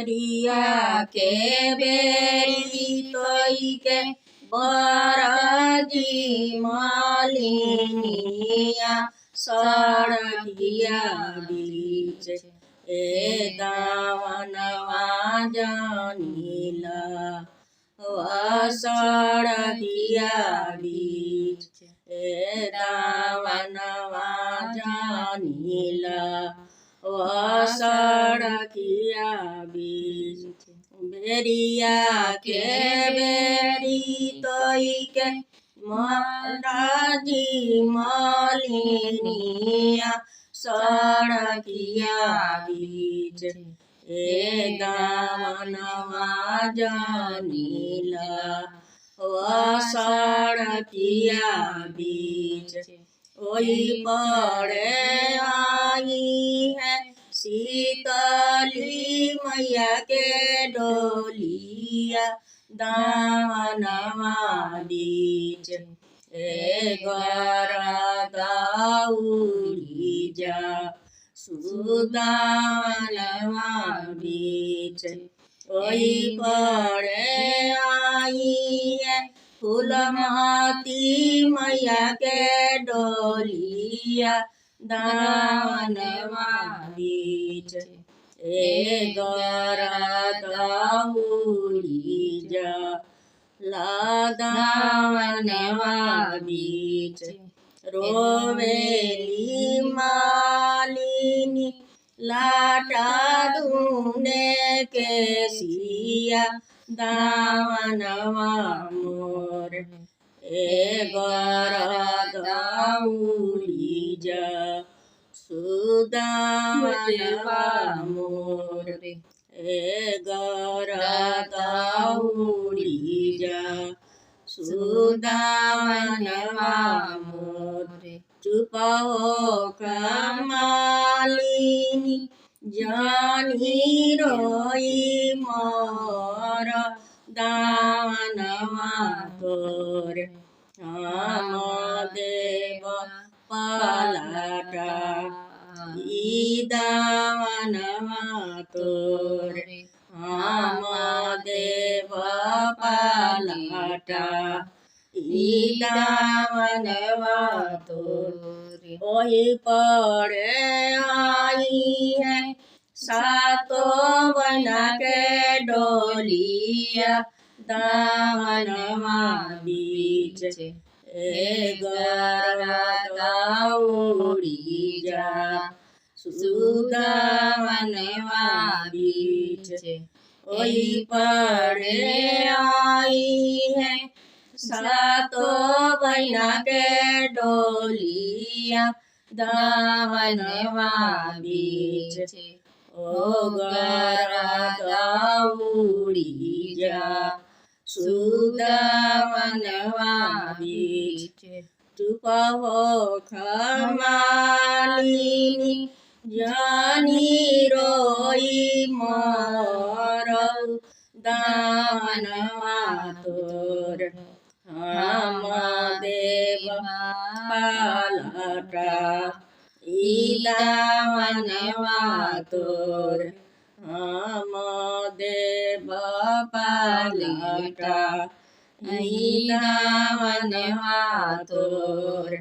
बेरिया के बेरी तोई के बरजी मालिनिया सड़किया बीच ए दावनवा जानीला सड़किया बीच ए दावनवा जानीला सड़किया बीच बेरिया के बेरी तोई के मराजी मालिनिया सड़किया बीच ए दावनवा जानीला सड़किया बीच ओई पड़े आई है शीतली मैया के डोलिया दावनवा बीच ए गरदाउरी जा सुदावनवा बीच ओई पड़े आई है फूलमती मैया के डोलिया दावनवा बीच ए गरदाउरी जा दावनवा बीच रोवेली मालिनी लाटा दूने के सिया दावनवा मोर ए गरदाउरी जा सुदावनवा मोर ए गरदाउरी जा सुदावनवा मोर चुप हो कमालिनी जानी रोई मोर दावनवा तोर हम देव पलटा ई दावनवा तोर हम देव पलटा ई दावनवा तोर ओही पड़े आई है सातो बना के डोलिया दावनवा बीच ए गरदाउरी जा सुदावनवा बीच ओही पड़े आई है सातो बना के डोलिया दावनवा बीच ओ गरदाउरी जा सुदावनवा बीच चुप हो खमालिनी जानी रोई मोर दावनवा तोर हम देव पलटा ई दावनवा तोर हम देव पलटा ई दावनवा तोर।